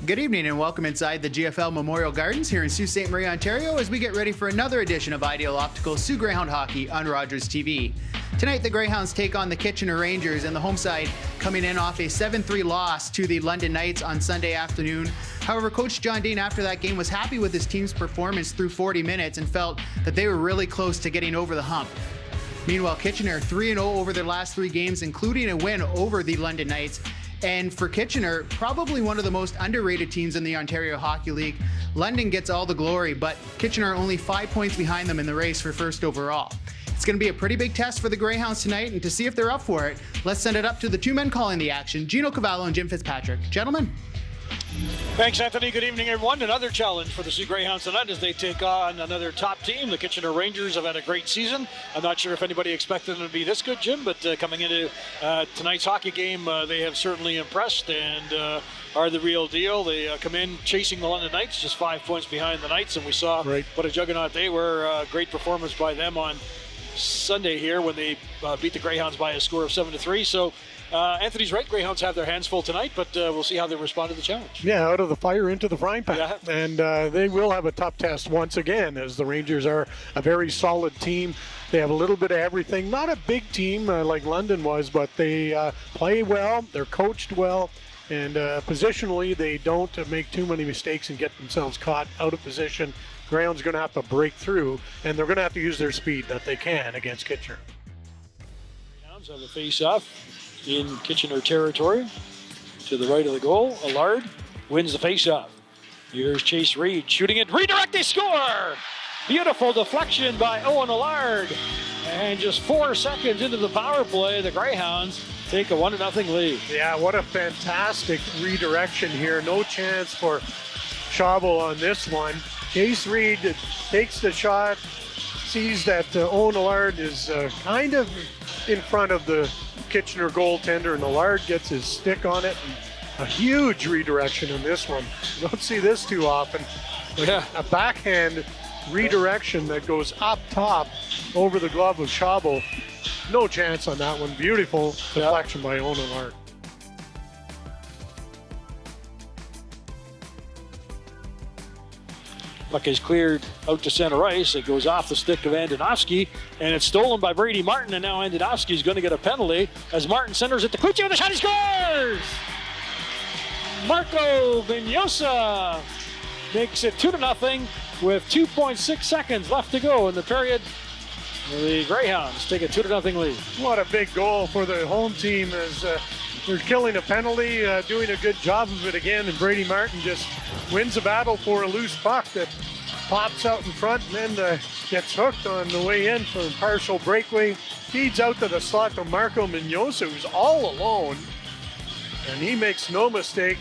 Good evening and welcome inside the GFL Memorial Gardens here in Sault Ste. Marie, Ontario as we get ready for another edition of Ideal Optical Sioux Greyhound Hockey on Rogers TV. Tonight the Greyhounds take on the Kitchener Rangers and the home side coming in off a 7-3 loss to the London Knights on Sunday afternoon. However, Coach John Dean after that game was happy with his team's performance through 40 minutes and felt that they were really close to getting over the hump. Meanwhile, Kitchener 3-0 over their last 3 games, including a win over the London Knights. And for Kitchener, probably one of the most underrated teams in the Ontario Hockey League. London gets all the glory, but Kitchener only 5 points behind them in the race for first overall. It's going to be a pretty big test for the Greyhounds tonight, and to see if they're up for it, let's send it up to the two men calling the action, Gino Cavallo and Jim Fitzpatrick. Gentlemen. Thanks, Anthony. Good evening, everyone. Another challenge for the Sioux Greyhounds tonight as they take on another top team. The Kitchener Rangers have had a great season. I'm not sure if anybody expected them to be this good, Jim, but coming into tonight's hockey game, they have certainly impressed and are the real deal. They come in chasing the London Knights, just 5 points behind the Knights, and we saw what a juggernaut they were. Great performance by them on Sunday here when they beat the Greyhounds by a score of 7-3. So Anthony's right. Greyhounds have their hands full tonight, but we'll see how they respond to the challenge. Yeah, out of the fire into the frying pan. Yeah. And they will have a tough test once again, as the Rangers are a very solid team. They have a little bit of everything. Not a big team like London was, but they play well. They're coached well. And positionally, they don't make too many mistakes and get themselves caught out of position. Greyhounds going to have to break through, and they're going to have to use their speed that they can against Kitchener. Greyhounds have a face-off in Kitchener territory. To the right of the goal, Allard wins the face-off. Here's Chase Reed shooting it. Redirect, they score! Beautiful deflection by Owen Allard. And just 4 seconds into the power play, the Greyhounds take a 1-0 lead. Yeah, what a fantastic redirection here. No chance for Schabel on this one. Chase Reed takes the shot, sees that Owen Allard is kind of in front of the Kitchener goaltender, and Allard gets his stick on it. And a huge redirection in this one. You don't see this too often. Yeah. A backhand redirection that goes up top over the glove of Schabel. No chance on that one. Beautiful deflection by Owen Allard. Puck is cleared out to center ice. It goes off the stick of Andonovski, and it's stolen by Brady Martin, and now Andonovski is going to get a penalty as Martin centers it to Cloutier with a shot. He scores! Marco Vignosa makes it 2-0 with 2.6 seconds left to go in the period. The Greyhounds take a 2-0 lead. What a big goal for the home team as they're killing a penalty, doing a good job of it again, and Brady Martin just wins the battle for a loose puck that pops out in front and then gets hooked on the way in for a partial breakaway. Feeds out to the slot to Marco Vignosa, who's all alone, and he makes no mistake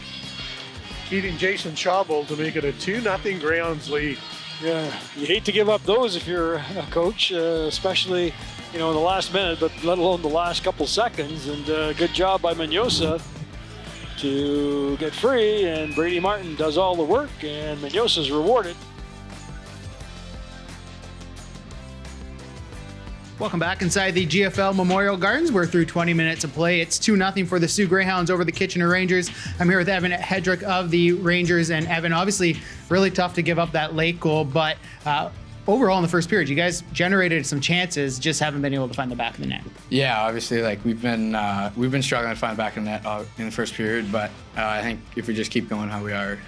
beating Jason Schabel to make it a 2-0 Greyhounds lead. Yeah, you hate to give up those if you're a coach, especially in the last minute, but let alone the last couple seconds. And good job by Vignosa to get free, and Brady Martin does all the work, and Vignosa's rewarded. Welcome back inside the GFL Memorial Gardens. We're through 20 minutes of play. It's 2-0 for the Sioux Greyhounds over the Kitchener Rangers. I'm here with Evan Hedrick of the Rangers. And Evan, obviously really tough to give up that late goal, but overall in the first period, you guys generated some chances, just haven't been able to find the back of the net. Yeah, obviously, we've been struggling to find the back of the net in the first period, but I think if we just keep going how we are,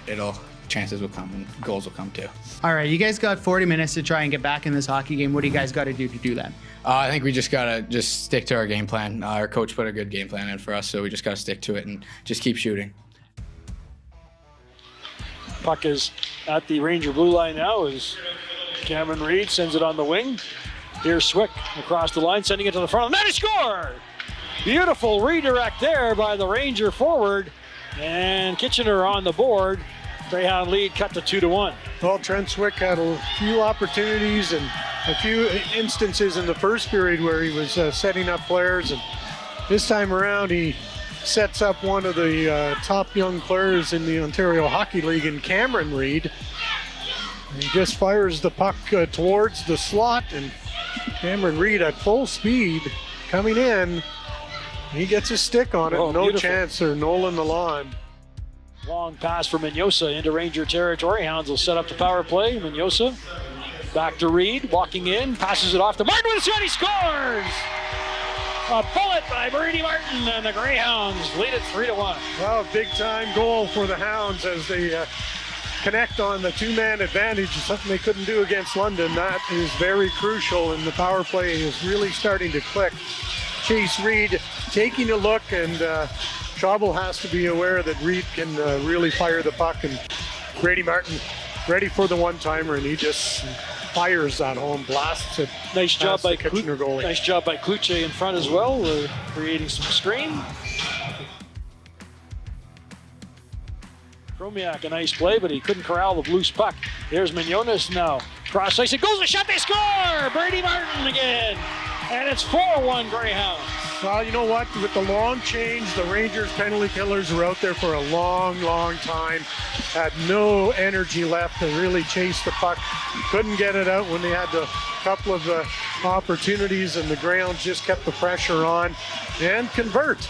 chances will come and goals will come too. All right, you guys got 40 minutes to try and get back in this hockey game. What do you guys got to do that? I think we just got to stick to our game plan. Our coach put a good game plan in for us, so we just got to stick to it and just keep shooting. Puck is at the Ranger blue line now as Cameron Reed sends it on the wing. Here's Swick across the line, sending it to the front of the net. He scored! Beautiful redirect there by the Ranger forward, and Kitchener on the board. Greyhound lead cut to 2-1. Well, Trent Swick had a few opportunities and a few instances in the first period where he was setting up players, and this time around he sets up one of the top young players in the Ontario Hockey League in Cameron Reed. He just fires the puck towards the slot, and Cameron Reed at full speed coming in. He gets his stick on it. No beautiful. chance for Nolan Milan. Long pass for Mignosa into Ranger territory. Hounds will set up the power play. Mignosa back to Reed, walking in, passes it off to Martin with a shot. He scores! A bullet by Brady Martin, and the Greyhounds lead it 3-1. Well, big time goal for the Hounds as they connect on the two-man advantage, something they couldn't do against London. That is very crucial, and the power play is really starting to click. Chase Reed taking a look, and Schauble has to be aware that Reed can really fire the puck, and Brady Martin ready for the one-timer, and he just fires that home, blasts it. Nice job by Kitchener goalie. Nice job by Cloutier in front as well, creating some screen. Chromiak, a nice play, but he couldn't corral the loose puck. There's Mignosa now. Cross ice, it goes, a shot, they score! Brady Martin again, and it's 4-1 Greyhounds. Well, you know what? With the long change, the Rangers penalty killers were out there for a long, long time. Had no energy left to really chase the puck. Couldn't get it out when they had a couple of opportunities, and the Greyhounds just kept the pressure on and convert.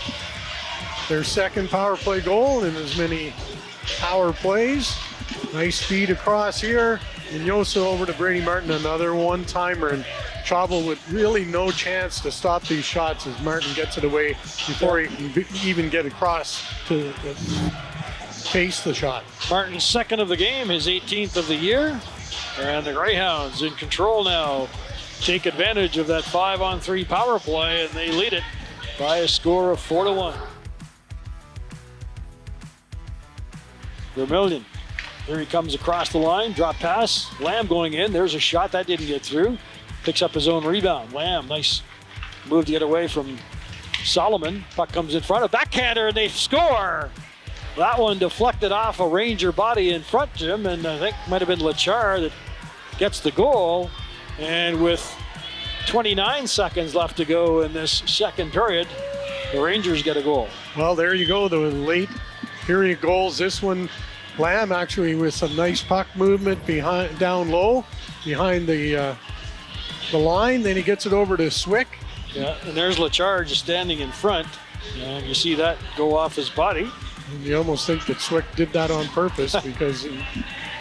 Their second power play goal in as many power plays. Nice feed across here. Mignosa over to Brady Martin, another one-timer, and Schauble with really no chance to stop these shots as Martin gets it away before he can even get across to face the shot. Martin's second of the game, his 18th of the year, and the Greyhounds in control now. Take advantage of that 5-on-3 power play, and they lead it by a score of 4-1. Vermillion. Here he comes across the line, drop pass. Lamb going in, there's a shot, that didn't get through. Picks up his own rebound. Lamb, nice move to get away from Solomon. Puck comes in front, a backhander, and they score. That one deflected off a Ranger body in front, Jim, and I think might have been Lachar that gets the goal. And with 29 seconds left to go in this second period, the Rangers get a goal. Well, there you go, the late period goals. This one, Lamb actually with some nice puck movement behind, down low, behind the line. Then he gets it over to Swick. Yeah, and there's Lachar just standing in front. And you see that go off his body. And you almost think that Swick did that on purpose because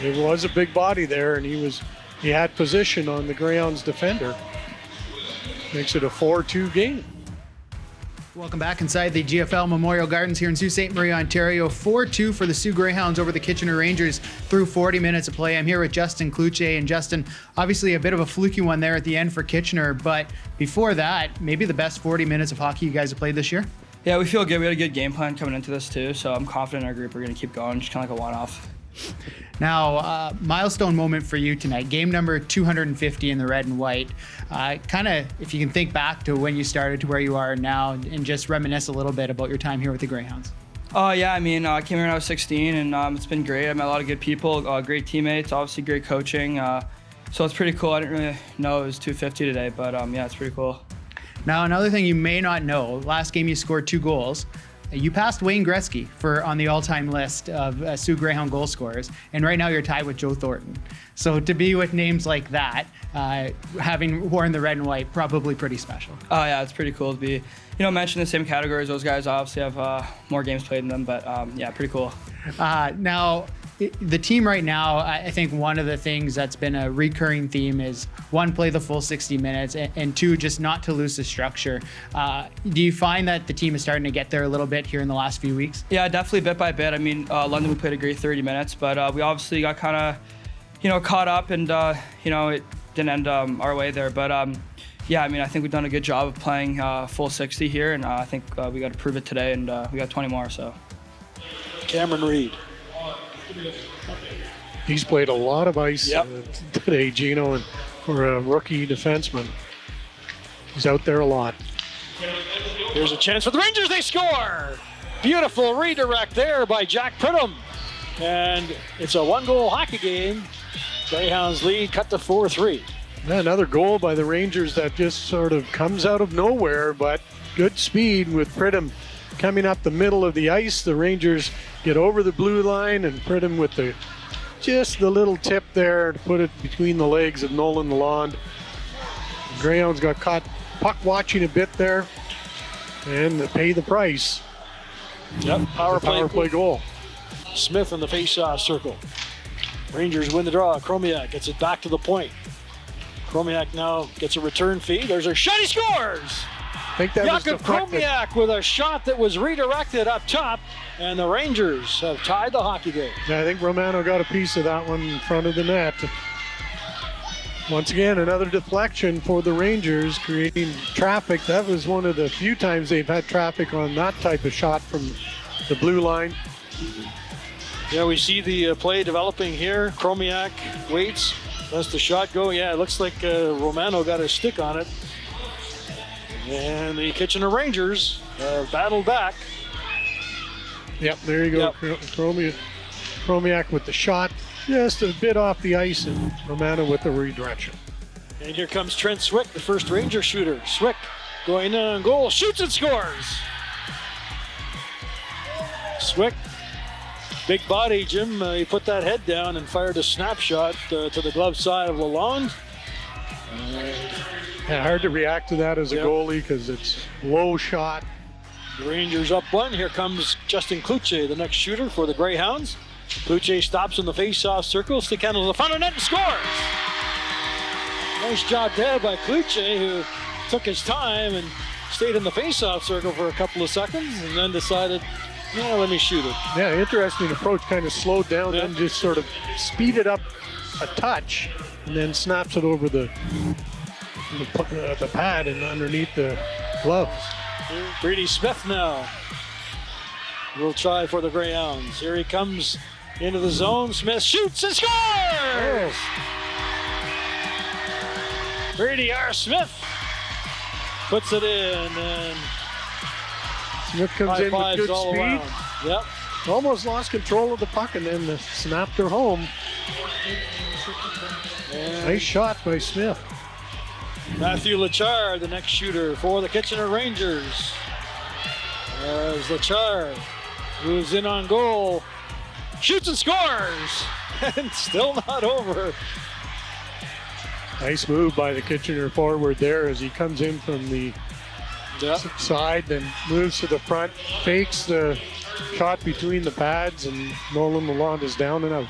it was a big body there, and he had position on the Greyhounds defender. Makes it a 4-2 game. Welcome back inside the GFL Memorial Gardens here in Sault Ste. Marie, Ontario. 4-2 for the Sioux Greyhounds over the Kitchener Rangers through 40 minutes of play. I'm here with Justin Cloutier. And Justin, obviously a bit of a fluky one there at the end for Kitchener, but before that, maybe the best 40 minutes of hockey you guys have played this year? Yeah, we feel good. We had a good game plan coming into this too, so I'm confident in our group we're going to keep going, just kind of like a one-off. Now, milestone moment for you tonight. Game number 250 in the red and white. Kind of, if you can think back to when you started to where you are now and just reminisce a little bit about your time here with the Greyhounds. Yeah, I mean, I came here when I was 16, and it's been great. I met a lot of good people, great teammates, obviously great coaching. So it's pretty cool. I didn't really know it was 250 today, but yeah, it's pretty cool. Now, another thing you may not know, last game you scored 2 goals. You passed Wayne Gretzky on the all-time list of Sioux Greyhound goal scorers, and right now you're tied with Joe Thornton. So to be with names like that, having worn the red and white, probably pretty special. Oh yeah, it's pretty cool to be, mentioned in the same category as those guys. Obviously have more games played than them, but yeah, pretty cool. Now, the team right now, I think one of the things that's been a recurring theme is 1, play the full 60 minutes, and 2, just not to lose the structure. Do you find that the team is starting to get there a little bit here in the last few weeks? Yeah, definitely bit by bit. I mean, London, we played a great 30 minutes, but we obviously got kind of, caught up, and, it didn't end our way there. But yeah, I mean, I think we've done a good job of playing full 60 here, and I think we got to prove it today, and we got 20 more, so. Cameron Reed. He's played a lot of ice today, Gino, and for a rookie defenseman, he's out there a lot. Here's a chance for the Rangers, they score! Beautiful redirect there by Jack Pridham. And it's a 1-goal hockey game. Greyhounds lead, cut to 4-3. Another goal by the Rangers that just sort of comes out of nowhere, but good speed with Pridham coming up the middle of the ice. The Rangers get over the blue line, and Pridham with just the little tip there to put it between the legs of Nolan Lalonde. The Greyhounds got caught puck watching a bit there, and they pay the price. Yep, power play goal. Smith in the face-off circle. Rangers win the draw. Chromiak gets it back to the point. Chromiak now gets a return feed. There's a shot. He scores! I think that was Jakub deflected. Chromiak with a shot that was redirected up top, and the Rangers have tied the hockey game. Yeah, I think Romano got a piece of that one in front of the net. Once again, another deflection for the Rangers, creating traffic. That was one of the few times they've had traffic on that type of shot from the blue line. Yeah, we see the play developing here. Chromiak waits, lets the shot go. Yeah, it looks like Romano got a stick on it. And the Kitchener Rangers battled back. Yep, there you go. Yep. Chromiak with the shot, just a bit off the ice, and Romano with the redirection. And here comes Trent Swick, the first Ranger shooter. Swick going in on goal, shoots and scores. Swick, big body, Jim. He put that head down and fired a snapshot to the glove side of Lalonde. Yeah, hard to react to that as a goalie because it's low shot. The Rangers up one. Here comes Justin Cloutier, the next shooter for the Greyhounds. Cloutier stops in the face-off circle, stick handles the front of net and scores. Nice job there by Cloutier, who took his time and stayed in the face-off circle for a couple of seconds and then decided, yeah, let me shoot it. Yeah, interesting approach. Kind of slowed down and just sort of speeded up a touch and then snaps it over the pad and underneath the gloves. Brady Smith now will try for the Greyhounds. Here he comes into the zone. Smith shoots and scores! Brady R. Smith puts it in, and Smith comes in with good all speed. around. Yep. Almost lost control of the puck and then snapped her home. And Nice shot by Smith. Matthew Lachard, the next shooter for the Kitchener Rangers. As Lachard moves in on goal, shoots and scores, and still not over. Nice move by the Kitchener forward there as he comes in from the side, then moves to the front, fakes the shot between the pads, and Nolan Lalonde is down and out.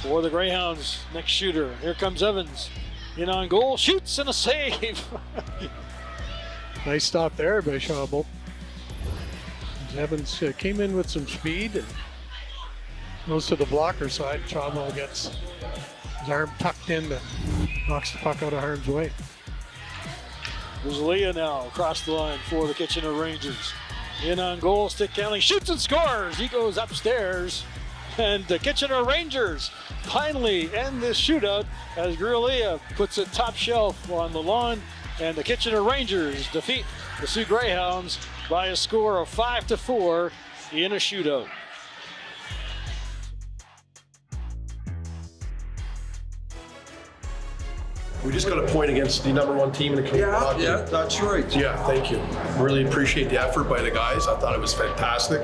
For the Greyhounds, next shooter. Here comes Evans. In on goal, shoots and a save. Nice stop there by Schauble. Evans came in with some speed and goes to the blocker side. Schauble gets his arm tucked in and knocks the puck out of harm's way. Grisolia now across the line for the Kitchener Rangers. In on goal, stick handling, shoots and scores. He goes upstairs. And the Kitchener Rangers finally end this shootout as Grisolia puts it top shelf on the lawn, and the Kitchener Rangers defeat the Sioux Greyhounds by a score of 5-4 in a shootout. We just got a point against the #1 team in the Canadian hockey. Yeah, that's right. Yeah, thank you. Really appreciate the effort by the guys. I thought it was fantastic.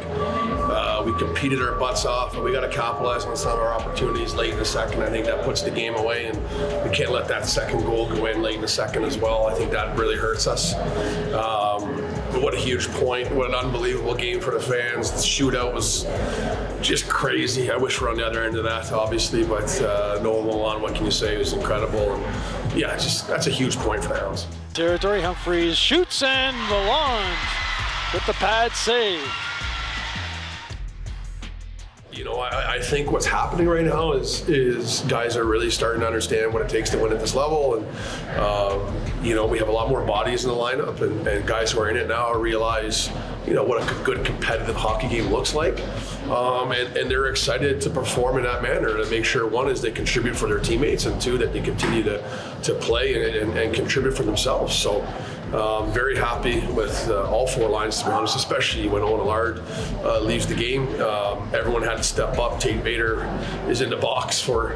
We competed our butts off, and we got to capitalize on some of our opportunities late in the second. I think that puts the game away, and we can't let that second goal go in late in the second as well. I think that really hurts us. But what a huge point. What an unbelievable game for the fans. The shootout was just crazy. I wish we're on the other end of that, obviously, but Nolan Lalonde, what can you say? It was incredible. And yeah, just that's a huge point for the Hounds. Territory, Humphreys shoots, and Lalonde with the pad save. You know, I think what's happening right now is guys are really starting to understand what it takes to win at this level, and you know, we have a lot more bodies in the lineup, and guys who are in it now realize, you know, what a good competitive hockey game looks like, and they're excited to perform in that manner to make sure, one, is they contribute for their teammates, and two, that they continue to play and contribute for themselves. So. Very happy with all four lines, to be honest, especially when Owen Allard leaves the game. Everyone had to step up. Tate Bader is in the box for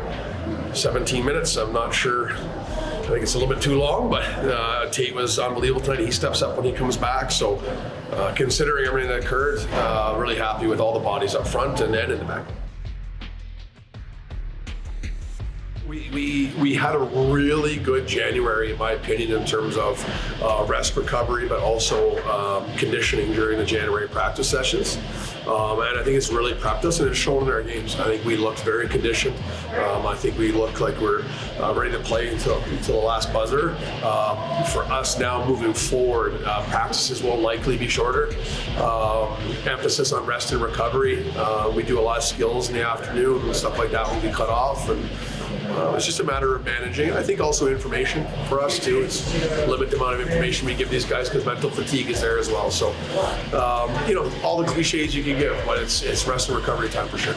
17 minutes. I'm not sure. I think it's a little bit too long, but Tate was unbelievable tonight. He steps up when he comes back. So considering everything that occurred, really happy with all the bodies up front and in the back. We had a really good January, in my opinion, in terms of rest recovery, but also conditioning during the January practice sessions. And I think it's really prepped us, and it's shown in our games. I think we looked very conditioned. I think we look like we're ready to play until the last buzzer. For us now moving forward, practices will likely be shorter. Emphasis on rest and recovery. We do a lot of skills in the afternoon and stuff like that will be cut off. And it's just a matter of managing. I think also information for us too. It's limit the amount of information we give these guys because mental fatigue is there as well. So, all the cliches you can give, but it's rest and recovery time for sure.